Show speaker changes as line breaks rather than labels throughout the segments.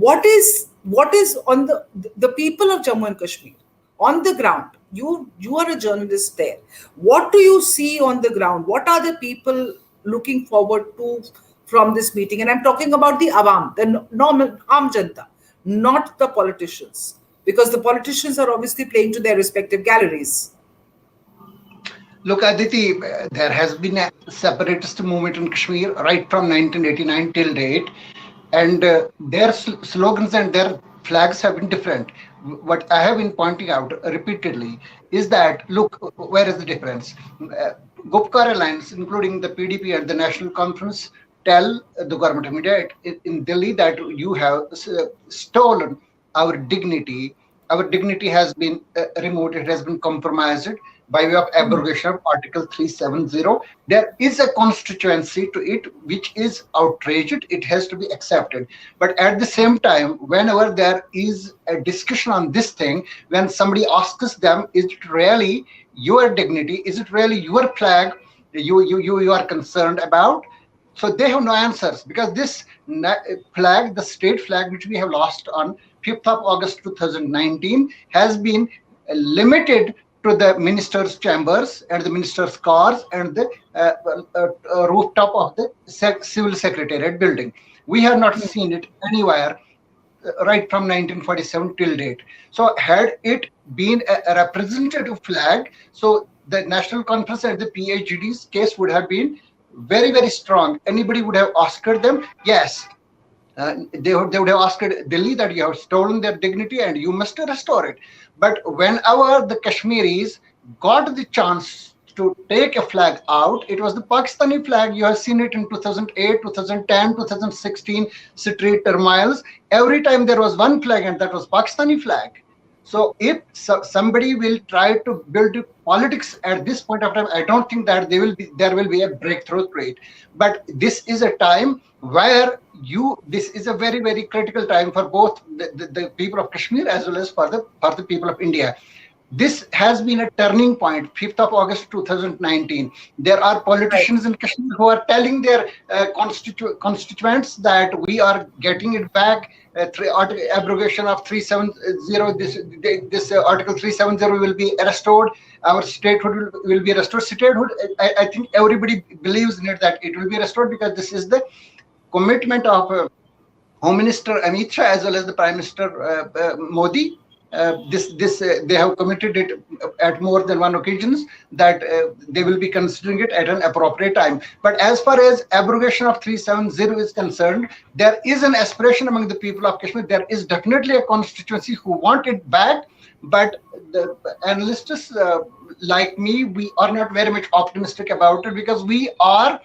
what is on the people of Jammu and Kashmir on the ground? You are a journalist there. What do you see on the ground? What are the people looking forward to from this meeting? And I'm talking about the awam, the normal aam janta, not the politicians, because the politicians are obviously playing to their respective galleries.
Look, Aditi, there has been a separatist movement in Kashmir right from 1989 till date, and their slogans and their flags have been different. What I have been pointing out repeatedly is that, look, where is the difference? GUPKAR alliance, including the PDP and the National Conference, tell the government of India in Delhi that you have stolen our dignity. Our dignity has been removed, it has been compromised by way of abrogation of Article 370. There is a constituency to it which is outraged. It has to be accepted. But at the same time, whenever there is a discussion on this thing, when somebody asks them, is it really your dignity? Is it really your flag you are concerned about? So they have no answers, because this flag, the state flag, which we have lost on 5th of August 2019, has been limited to the minister's chambers and the minister's cars and the rooftop of the civil secretariat building. We have not seen it anywhere right from 1947 till date. So had it been a representative flag, so the National Conference and the PhD's case would have been very, very strong. Anybody would have asked them, yes, they would have asked Delhi that you have stolen their dignity and you must restore it. But whenever the Kashmiris got the chance to take a flag out, it was the Pakistani flag. You have seen it in 2008, 2010, 2016 street turmoils. Every time there was one flag, and that was Pakistani flag. So if somebody will try to build politics at this point of time, I don't think that there will be a breakthrough to it. But this is a time where this is a very, very critical time for both the people of Kashmir as well as for the people of India. This has been a turning point, 5th of August 2019. There are politicians in Kashmir who are telling their constituents that we are getting it back. Abrogation of 370, this Article 370 will be restored. Our statehood will be restored. Statehood, I think everybody believes in it, that it will be restored, because this is the commitment of Home Minister Amit Shah as well as the Prime Minister Modi. They have committed it at more than one occasions, that they will be considering it at an appropriate time. But as far as abrogation of 370 is concerned, there is an aspiration among the people of Kashmir. There is definitely a constituency who want it back, but the analysts like me, we are not very much optimistic about it, because we are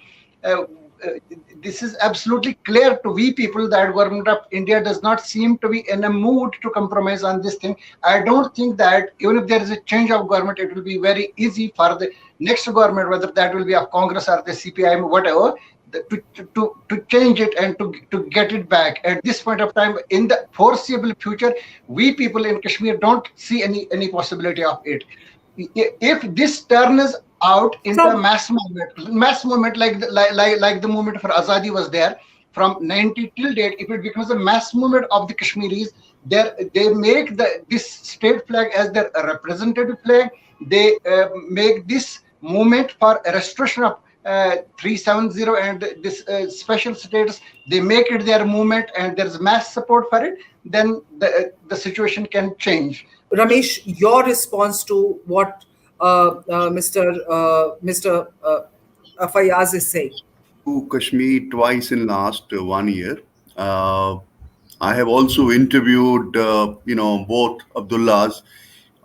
this is absolutely clear to we people that government of India does not seem to be in a mood to compromise on this thing. I don't think that even if there is a change of government, it will be very easy for the next government, whether that will be of Congress or the CPI, whatever, to change it and to get it back. At this point of time, in the foreseeable future, we people in Kashmir don't see any possibility of it. If this turns out into a mass movement like the movement for Azadi was there from 90 till date, if it becomes a mass movement of the Kashmiris, they make this state flag as their representative flag. They make this movement for a restoration of 370 and this special status. They make it their movement, and there's mass support for it. Then the situation can change.
Ramesh, your response to what Mr. Fayyaz is saying?
To Kashmir twice in last 1 year. I have also interviewed, both Abdullahs.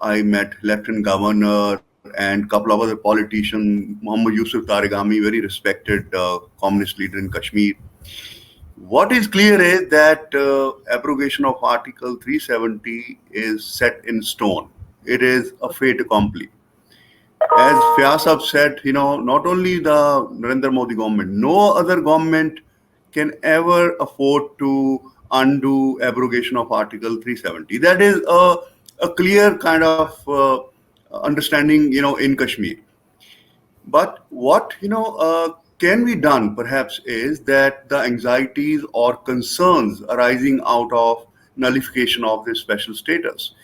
I met Lieutenant Governor and a couple of other politicians, Muhammad Yusuf Tarigami, very respected communist leader in Kashmir. What is clear is that abrogation of Article 370 is set in stone. It is a fait accompli. As Fayyaz said, not only the Narendra Modi government, no other government can ever afford to undo abrogation of Article 370. That is a clear kind of understanding, in Kashmir. But what, can be done perhaps is that the anxieties or concerns arising out of nullification of this special status.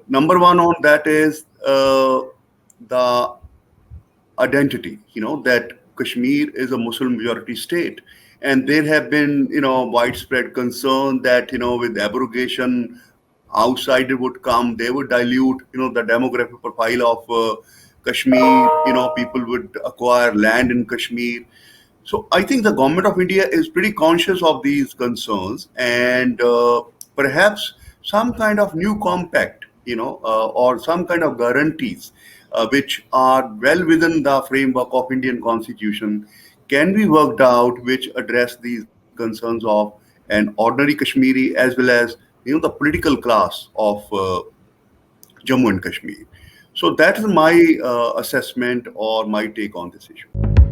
Number one on that is the identity, that Kashmir is a Muslim majority state. And there have been, widespread concern that, with abrogation, outsiders would come, they would dilute, the demographic profile of Kashmir, people would acquire land in Kashmir. So I think the government of India is pretty conscious of these concerns, and perhaps some kind of new compact, or some kind of guarantees, which are well within the framework of Indian Constitution, can be worked out, which address these concerns of an ordinary Kashmiri as well as the political class of Jammu and Kashmir. So that is my assessment or my take on this issue.